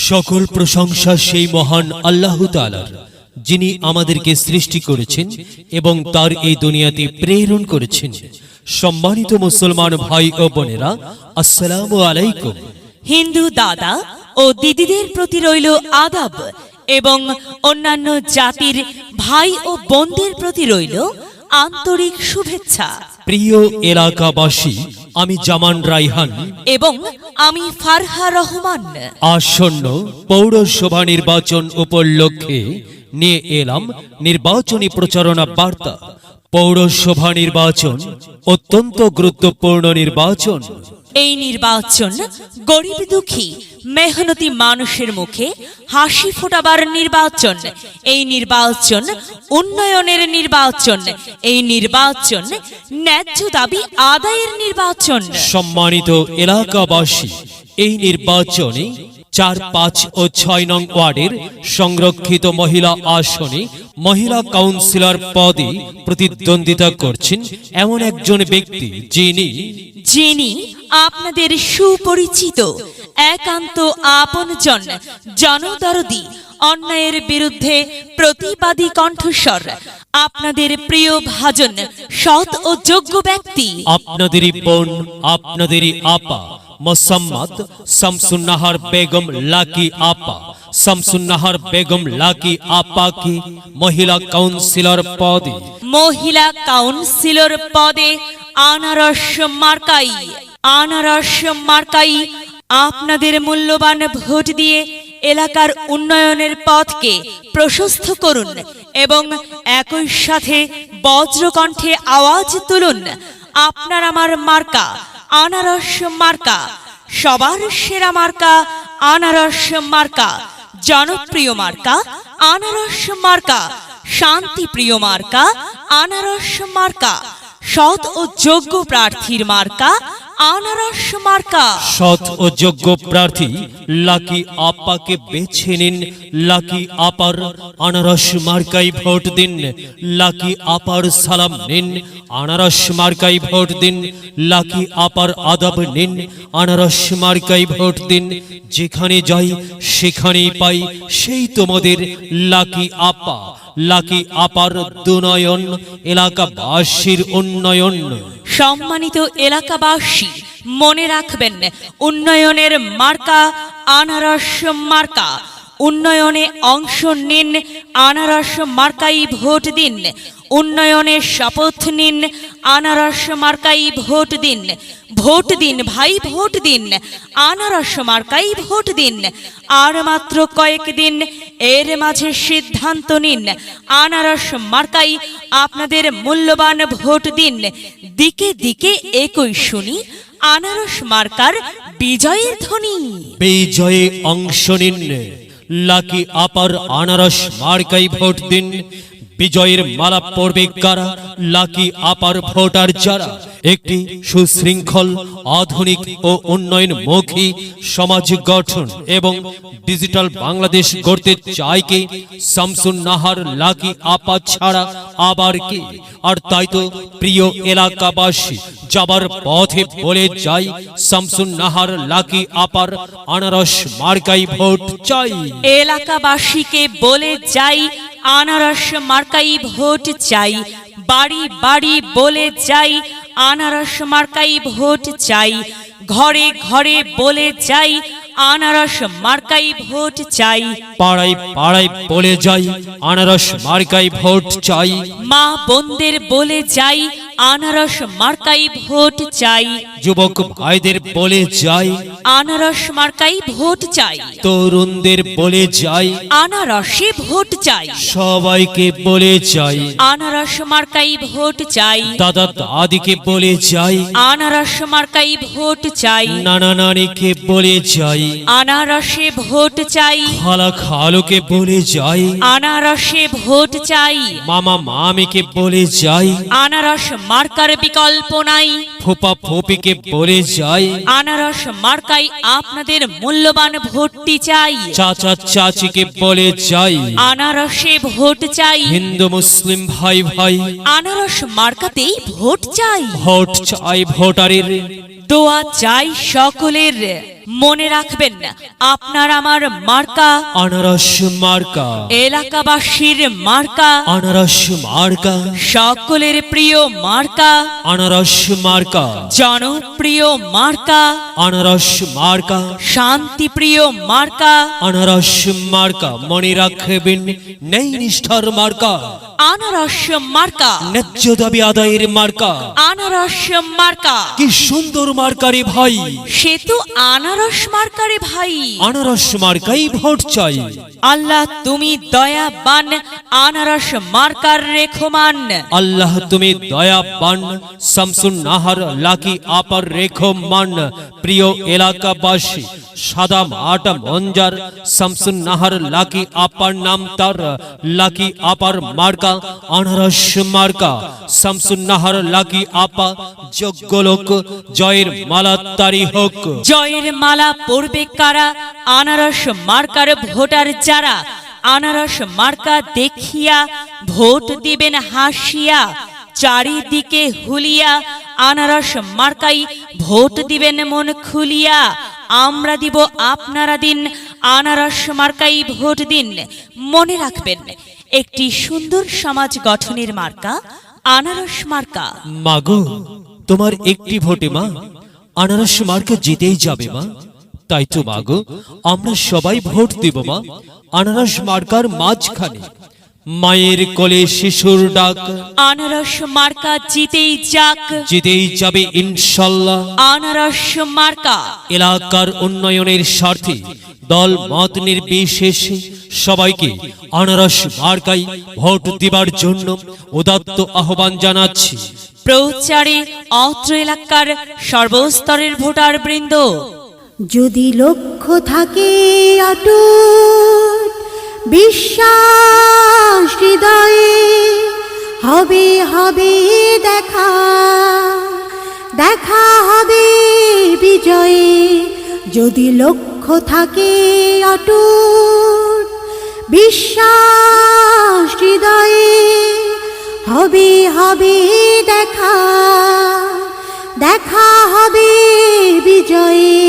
সকল প্রশংসা সেই মহান আল্লাহ তাআলার, যিনি আমাদেরকে সৃষ্টি করেছেন এবং তার এই দুনিয়াতে প্রেরণ করেছেন। সম্মানিত মুসলমান ভাই ও বোনেরা, আসসালামু আলাইকুম। হিন্দু দাদা ও দিদিদের প্রতি রইল আদাব এবং অন্যান্য জাতির ভাই ও বোনদের প্রতি রইল আন্তরিক শুভেচ্ছা। প্রিয় এলাকাবাসী, আমি জামান রাইহান এবং আমি ফারহা রহমান আসন্ন পৌরসভা নির্বাচন উপলক্ষে নিয়ে এলাম নির্বাচনী প্রচারণা বার্তা। পৌরসভা নির্বাচন অত্যন্ত গুরুত্বপূর্ণ নির্বাচন। এই নির্বাচন গরিব দুঃখী মেহনতি মানুষের মুখে হাসি ফোটাবার নির্বাচন। এই নির্বাচন উন্নয়নের নির্বাচন। এই নির্বাচন ন্যায্য দাবি আদায়ের নির্বাচন। সম্মানিত এলাকাবাসী, এই নির্বাচনে ৪, ৫ ও ৬ নং ওয়ার্ডের সংরক্ষিত মহিলা আসনে মহিলা কাউন্সিলর পদে প্রতিদ্বন্দ্বিতা করছেন এমন একজন ব্যক্তি যিনি আপনাদের সুপরিচিত, একান্ত আপনজন, জনদরদি, অন্যায়ের বিরুদ্ধে প্রতিবাদী কণ্ঠস্বর, আপনাদের প্রিয় ভাজন, সৎ ও যোগ্য ব্যক্তি, আপনাদেরই বোন, আপনাদেরই আপা মোসাম্মদ শামসুন্নাহার বেগম লাকি আপা। শামসুন্নাহার বেগম লাকি আপাকে মহিলা কাউন্সিলর পদে আনারস মার্কাই আপনাদের মূল্যবান ভোট দিয়ে এলাকার উন্নয়নের পথকে প্রশস্ত করুন এবং একই সাথে বজ্রকণ্ঠে আওয়াজ তুলুন, আপনার আমার মার্কা আনারস মার্কা, সবার সেরা মার্কা আনারস মার্কা, জনপ্রিয় মার্কা আনারস মার্কা, শান্তিপ্রিয় মার্কা আনারস মার্কা, সৎ ও যোগ্য প্রার্থীর মার্কা আনারস মার্কা। সৎ ও যোগ্য প্রার্থী লাকি আপাকে বেছে নিন। লাকি আপার আনারস মার্কাই ভোট দিন। লাকি আপার সালাম নিন, আনারস মার্কাই ভোট দিন। লাকি আপার আদব নিন, আনারস মার্কাই ভোট দিন। যেখানে যাই সেখানেই পাই সেই তোমাদের লাকি আপা। লাকি আপার দুনয়ন, এলাকাবাসীর উন্নয়ন। সম্মানিত এলাকাবাসী, মনে রাখবেন, উন্নয়নের মার্কা আনারস মার্কা। উন্নয়নে অংশ নিন, আনারস মার্কাই ভোট দিন। উন্নয়নের শপথ নিন, আনারস মার্কাই ভোট দিন। ভোট দিন ভাই, ভোট দিন, আনারস মার্কাই ভোট দিন। আর মাত্র কয়েকদিন, এর মাঝে সিদ্ধান্ত নিন, আনারস মার্কাই আপনাদের মূল্যবান ভোট দিন। দিকে দিকে একই শুনি আনারস মার্কার বিজয়ের ধ্বনি। বিজয়ে অংশ নিন, লাকি আপার আনারস মার্কাই ভোট দিন। বিজয়ের মালা পড়বে কারা? লাকি আপার ভোটার যারা একটি সুশৃঙ্খল, আধুনিক ও উন্নয়নমুখী সমাজ গঠন এবং ডিজিটাল বাংলাদেশ গড়তে চায় কে? শামসুন্নাহার লাকি আপা ছাড়া আবার কে? আর তাই তো প্রিয় এলাকাবাসী, যাবার পথে বলে যাই, শামসুন্নাহার লাকি আপার আনারস মার্কাই ভোট চাই। এলাকাবাসীকে বলে যাই, আনারস মার্কাই ভোট চাই। বাড়ি বাড়ি বলে যাই, আনারস মার্কাই ভোট চাই। ঘরে ঘরে বলে যাই, আনারস মার্কাই ভোট চাই। পাড়ায় পাড়ায় বলে যাই, আনারস মার্কাই ভোট চাই। মা বোনদের বলে যাই, আনারস মার্কাই ভোট চাই। যুবক ভাইদের বলে যাই, আনারস মার্কাই ভোট চাই। তরুণদের বলে যাই, আনারসে ভোট চাই। সবাইকে বলে যাই, আনারস মার্কাই ভোট চাই। দাদা দাদিকে বলে যাই, আনারস মার্কাই ভোট চাই। নানা নানিকে বলে যাই, আনারসে ভোট চাই। খালা খালুকে বলে যাই, আনারসে ভোট চাই। মামা মামিকে বলে যাই, আনারস মার্কার বিকল্প নাই। ফুপা ফুপিকে বলে যাই, আনারস মার্কাই আপনাদের মূল্যবান ভোটটি চাই। চাচা চাচিকে বলে যাই, আনারসে ভোট চাই। হিন্দু মুসলিম ভাই ভাই, আনারস মার্কাতেই ভোট চাই। ভোট চাই ভোটারের, দোয়া চাই সকলের। মনে রাখবেন আপনার আমার মার্কা আনারস মার্কা, এলাকাবাসীর মার্কা, আনারস মার্কা, সকলের প্রিয় মার্কা, আনারস মার্কা, জনপ্রিয় মার্কা, আনারস মার্কা, শান্তিপ্রিয় মার্কা, আনারস মার্কা। মনে রাখবেন নেই নিষ্ঠার মার্কা, আনারস মার্কা, ন্যায্য দাবি আদায়ের মার্কা। আনারস মার্কা। কি সুন্দর মার্কারে ভাই, সে তো আনারস মার্কারে ভাই। আনারস মার্কাই ভোট চাই। আল্লাহ তুমি দয়াবান, আনারস মার্কার রেখমান। আল্লাহ তুমি দয়াবান, শামসুন নাহার লাকি আপার রেখমান। প্রিয় এলাকাবাসী, সাদা মাটা মঞ্জার শামসুন নাহার লাকি আপার নাম তার, লাকি আপার মার্কা আনারস মার্কা। শামসুন নাহার লাকি আপা যোগ্য লোক, জয়ের মালা তারি হোক। জয়ের মালা পড়বে কারা? আনারস মার্কার ভোটার যারা। আনারস মার্কা দেখিয়া ভোট দিবেন হাসিয়া, চারিদিকে হুলিয়া আনারস মার্কাই ভোট দিবেন মন খুলিয়া। আমরা দিব আপনারা দিন, আনারস মার্কাই ভোট দিন। মনে রাখবেন একটি সুন্দর সমাজ গঠনের মার্কা আনারস মার্কা। মাগো, তোমার একটি ভোটে মা আনারস মার্কা জিতেই যাবে মা। তাই তো মাগো, আমরা সবাই ভোট দেব মা আনারস মার্কার মাঝখানে। মায়ের কোলে শিশুর ডাক, আনারস মার্কা জিতেই যাক, জিতেই যাবে ইনশাল্লাহ। আনারস মার্কা এলাকার উন্নয়নের স্বার্থে দল মত নির্বিশেষে সবাইকে আনারস মার্কাই ভোট দিবার জন্য উদাত্ত আহ্বান জানাচ্ছি। প্রচারে অত্র এলাকার সর্বস্তরের ভোটার বৃন্দ। যদি লক্ষ্য থাকে অটুট বিশ্বাস হৃদয়ে, হবে হবে দেখা, দেখা হবে বিজয়ে। যদি লক্ষ্য থাকে অটুট বিশ্বাস হৃদয়ে, হবে হবে দেখা, দেখা হবে বিজয়ে।